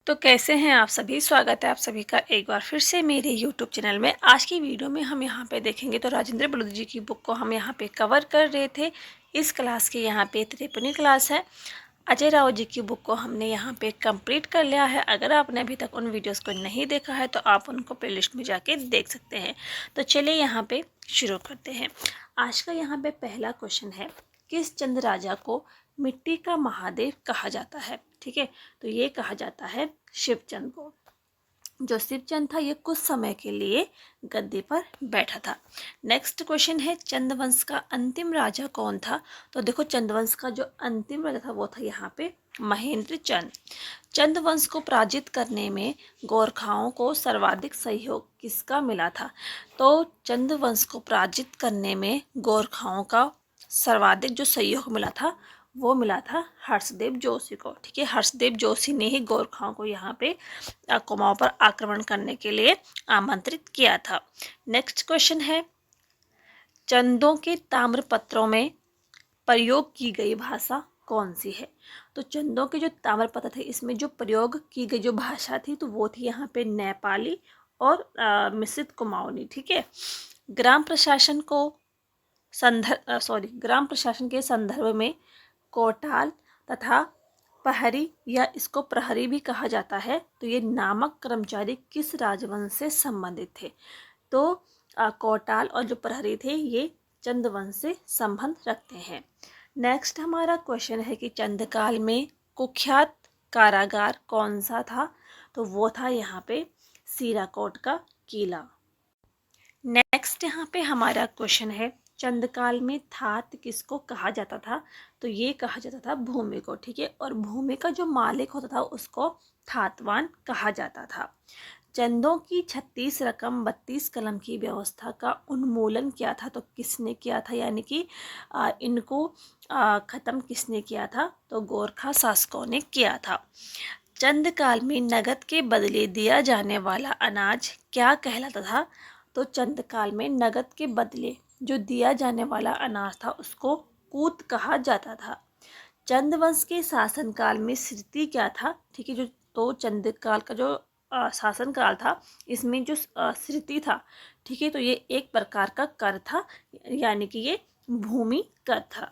तो कैसे हैं आप सभी। स्वागत है आप सभी का एक बार फिर से मेरे YouTube चैनल में। आज की वीडियो में हम यहाँ पे देखेंगे तो राजेंद्र बलूद जी की बुक को हम यहाँ पे कवर कर रहे थे। इस क्लास की यहाँ पे 53वीं क्लास है। अजय राव जी की बुक को हमने यहाँ पे कंप्लीट कर लिया है। अगर आपने अभी तक उन वीडियोस को नहीं देखा है तो आप उनको प्लेलिस्ट में जाके देख सकते हैं। तो चलिए यहाँ पे शुरू करते हैं। आज का यहाँ पे पहला क्वेश्चन है, किस चंद राजा को मिट्टी का महादेव कहा जाता है। ठीक है, तो ये कहा जाता है शिवचंद को। जो शिवचंद था ये कुछ समय के लिए गद्दी पर बैठा था। नेक्स्ट क्वेश्चन है, चंदवंश का अंतिम राजा कौन था। तो देखो, चंदवंश का जो अंतिम राजा था वो था यहाँ पे महेंद्र चंद। चंदवंश को पराजित करने में गोरखाओं को सर्वाधिक सहयोग किसका मिला था। तो चंदवंश को पराजित करने में गोरखाओं का सर्वाधिक जो सहयोग मिला था वो मिला था हर्षदेव जोशी को। ठीक है, हर्षदेव जोशी ने ही गोरखाओं को यहाँ पे कुमाऊं पर आक्रमण करने के लिए आमंत्रित किया था। नेक्स्ट क्वेश्चन है, चंदों के ताम्रपत्रों में प्रयोग की गई भाषा कौन सी है। तो चंदों के जो ताम्रपत्र थे इसमें जो प्रयोग की गई जो भाषा थी तो वो थी यहाँ पे नेपाली और मिश्रित कुमाऊनी। ठीक है, ग्राम प्रशासन को ग्राम प्रशासन के संदर्भ में कोटाल तथा प्रहरी या इसको प्रहरी भी कहा जाता है। तो ये नामक कर्मचारी किस राजवंश से संबंधित थे। तो कोटाल और जो प्रहरी थे ये चंदवंश से संबंध रखते हैं। नेक्स्ट हमारा क्वेश्चन है कि चंदकाल में कुख्यात कारागार कौन सा था। तो वो था यहाँ पे सीराकोट का किला। नेक्स्ट यहाँ पे हमारा क्वेश्चन है, चंदकाल में थात किसको कहा जाता था। तो ये कहा जाता था भूमि को। ठीक है, और भूमि का जो मालिक होता था उसको थातवान कहा जाता था। चंदों की 36 रकम 32 कलम की व्यवस्था का उन्मूलन किया था। तो किसने किया था, यानी कि इनको ख़त्म किसने किया था। तो गोरखा शासकों ने किया था। चंदकाल में नगद के बदले दिया जाने वाला अनाज क्या कहलाता था। तो चंदकाल में नगद के बदले जो दिया जाने वाला अनाज था उसको कूत कहा जाता था। चंदवंश के शासनकाल में स्थिति क्या था। ठीक है, जो तो चंदकाल का जो शासनकाल था इसमें जो स्थिति था, ठीक है, तो ये एक प्रकार का कर था, यानी कि ये भूमि कर था।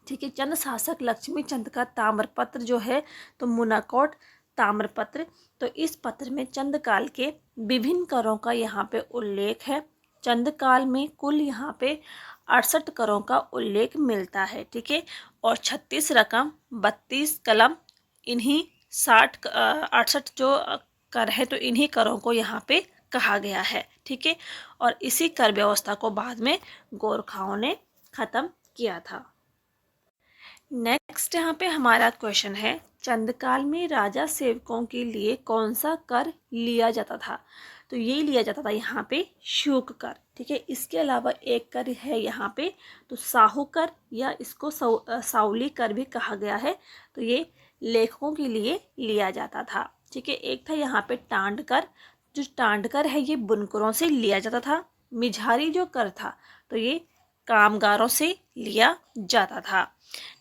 ठीक है, चंद शासक लक्ष्मी चंद का ताम्रपत्र जो है तो मुनाकोट ताम्रपत्र। तो इस पत्र में चंदकाल के विभिन्न करों का यहाँ पे उल्लेख है। चंदकाल में कुल यहाँ पे 68 करों का उल्लेख मिलता है। ठीक है, और 36 रकम 32 कलम इन्हीं 68 जो कर है तो इन्हीं करों को यहाँ पे कहा गया है। ठीक है, और इसी कर व्यवस्था को बाद में गोरखाओं ने ख़त्म किया था। नेक्स्ट यहाँ पे हमारा क्वेश्चन है, चंदकाल में राजा सेवकों के लिए कौन सा कर लिया जाता था। तो ये लिया जाता था यहाँ पे शुल्क कर। ठीक है, इसके अलावा एक कर है यहाँ पे तो साहू कर या इसको साउली कर भी कहा गया है। तो ये लेखकों के लिए लिया जाता था। ठीक है, एक था यहाँ पे टांड कर। जो टांड कर है ये बुनकरों से लिया जाता था। मिझारी जो कर था तो ये कामगारों से लिया जाता था।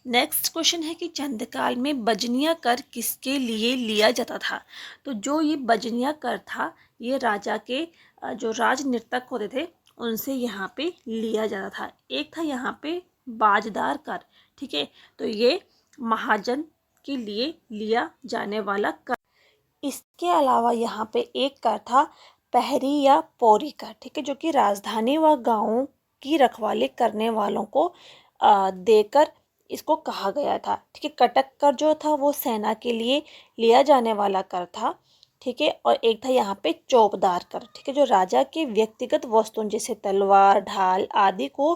नेक्स्ट क्वेश्चन है कि चंदकाल में बजनिया कर किसके लिए लिया जाता था। तो जो ये बजनिया कर था ये राजा के जो राज नर्तक होते थे उनसे यहाँ पे लिया जाता था। एक था यहाँ पे बाजदार कर। ठीक है, तो ये महाजन के लिए लिया जाने वाला कर। इसके अलावा यहाँ पे एक कर था पहरी या पौरी कर। ठीक है, जो कि राजधानी व गाँवों की रखवाली करने वालों को देकर इसको कहा गया था। ठीक है, कटक कर जो था वो सेना के लिए लिया जाने वाला कर था। ठीक है, और एक था यहाँ पे चौबदार कर। ठीक है, जो राजा के व्यक्तिगत वस्तुओं जैसे तलवार ढाल आदि को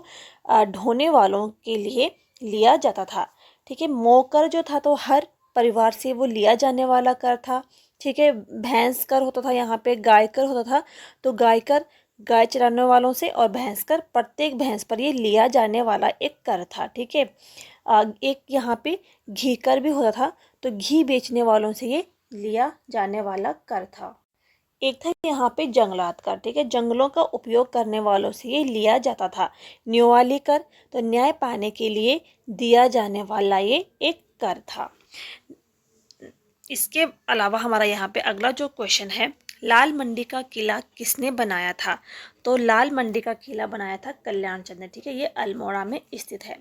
ढोने वालों के लिए लिया जाता था। ठीक है, मोकर जो था तो हर परिवार से वो लिया जाने वाला कर था। ठीक है, भैंस कर होता था, यहाँ पे गाय कर होता था। तो गाय कर गाय चराने वालों से और भैंस कर प्रत्येक भैंस पर ये लिया जाने वाला एक कर था। ठीक है, एक यहाँ पे घी कर भी होता था। तो घी बेचने वालों से ये लिया जाने वाला कर था। एक था यहाँ पे जंगलात कर। ठीक है, जंगलों का उपयोग करने वालों से ये लिया जाता था। न्योवाली कर, तो न्याय पाने के लिए दिया जाने वाला ये एक कर था। इसके अलावा हमारा यहाँ पे अगला जो क्वेश्चन है, लाल मंडी का किला किसने बनाया था? तो लाल मंडी का किला बनाया था कल्याण चंद ने, ठीक है, ये अल्मोड़ा में स्थित है।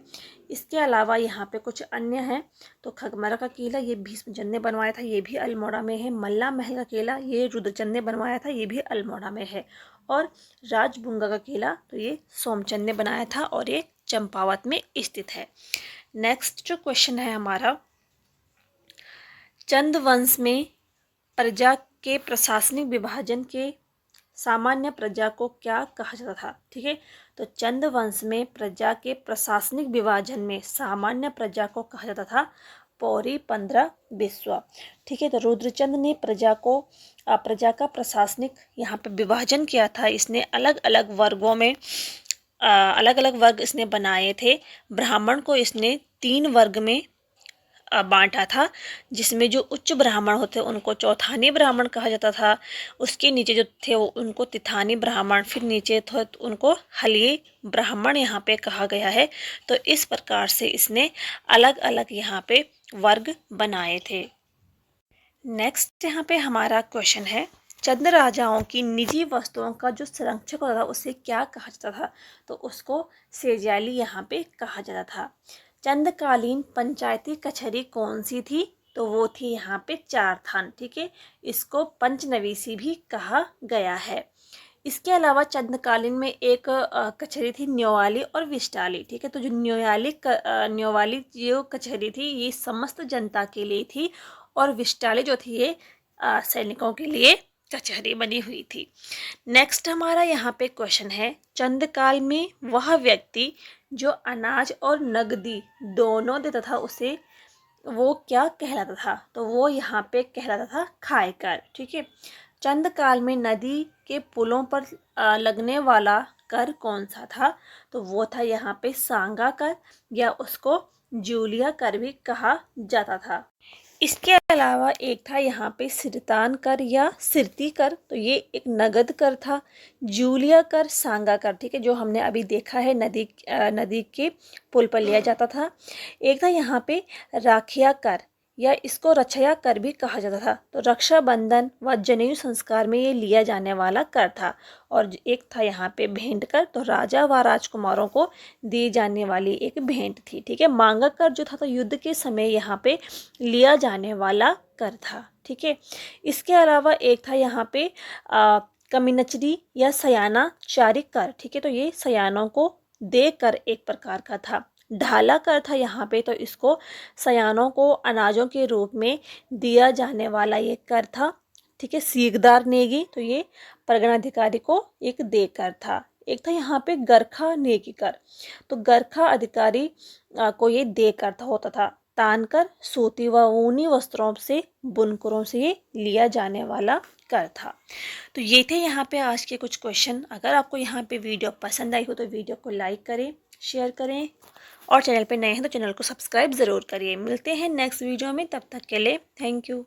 इसके अलावा यहाँ पे कुछ अन्य हैं, तो खगमरा का किला ये भीष्मचंद ने बनवाया था, ये भी अल्मोड़ा में है। मल्ला महल का किला ये रुद्रचंद ने बनवाया था, ये भी अल्मोड़ा में है। और राजबुंगा का किला तो ये सोमचंद ने बनाया था और ये चंपावत में स्थित है। नेक्स्ट जो क्वेश्चन है हमारा, चंद वंश में प्रजा के प्रशासनिक विभाजन के सामान्य प्रजा को क्या कहा जाता था? ठीक है, तो चंद वंश में प्रजा के प्रशासनिक विभाजन में सामान्य प्रजा को कहा जाता था पौरी 15 बिस्वा। ठीक है, तो रुद्रचंद ने प्रजा का प्रशासनिक यहाँ पे विभाजन किया था। इसने अलग अलग वर्गों में अलग अलग वर्ग इसने बनाए थे। ब्राह्मण को इसने 3 वर्ग में बांटा था, जिसमें जो उच्च ब्राह्मण होते उनको चौथानी ब्राह्मण कहा जाता था। उसके नीचे जो थे वो उनको तिथानी ब्राह्मण, फिर नीचे थे तो उनको हलिये ब्राह्मण यहाँ पे कहा गया है। तो इस प्रकार से इसने अलग अलग यहाँ पे वर्ग बनाए थे। नेक्स्ट यहाँ पे हमारा क्वेश्चन है, चंद राजाओं की निजी वस्तुओं का जो संरक्षक होता था उसे क्या कहा जाता था? तो उसको सेजाली यहाँ पे कहा जाता था। चंदकालीन पंचायती कचहरी कौन सी थी? तो वो थी यहाँ पे चार थान। ठीक है, इसको पंचनवीसी भी कहा गया है। इसके अलावा चंदकालीन में एक कचहरी थी न्योवाली और विष्टाली। ठीक है, तो जो न्योवाली जो कचहरी थी ये समस्त जनता के लिए थी और विष्टाली जो थी ये सैनिकों के लिए कचहरी बनी हुई थी। नेक्स्ट हमारा यहाँ पे क्वेश्चन है, चंदकाल में वह व्यक्ति जो अनाज और नगदी दोनों देता था उसे वो क्या कहलाता था? तो वो यहाँ पे कहलाता था खायकर। ठीक है, चंदकाल में नदी के पुलों पर लगने वाला कर कौन सा था? तो वो था यहाँ पे सांगा कर, या उसको जूलिया कर भी कहा जाता था। इसके अलावा एक था यहाँ पे सिरतान कर या सिरती कर, तो ये एक नगद कर था। जूलिया कर, सांगा कर, ठीक है, जो हमने अभी देखा है नदी के पुल पर लिया जाता था। एक था यहाँ पे राखिया कर, या इसको रक्षया कर भी कहा जाता था। तो रक्षाबंधन व जनेऊ संस्कार में ये लिया जाने वाला कर था। और एक था यहाँ पे भेंट कर, तो राजा व राजकुमारों को दी जाने वाली एक भेंट थी। ठीक है, मांगा कर जो था तो युद्ध के समय यहाँ पे लिया जाने वाला कर था। ठीक है, इसके अलावा एक था यहाँ पे कमिनचरी या सयाना चारिक कर। ठीक है, तो ये सयानों को दे कर एक प्रकार का था। ढाला कर था यहाँ पे, तो इसको सयानों को अनाजों के रूप में दिया जाने वाला ये कर था। ठीक है, सीकदार नेगी, तो ये परगणाधिकारी को एक दे कर था। एक था यहाँ पे गरखा नेगी कर, तो गरखा अधिकारी को ये दे कर था होता था। तान कर सूती व ऊनी वस्त्रों से बुनकरों से ये लिया जाने वाला कर था। तो ये थे यहाँ पे आज के कुछ क्वेश्चन। अगर आपको यहाँ पे वीडियो पसंद आई हो तो वीडियो को लाइक करें, शेयर करें, और चैनल पे नए हैं तो चैनल को सब्सक्राइब ज़रूर करिए। मिलते हैं नेक्स्ट वीडियो में, तब तक के लिए थैंक यू।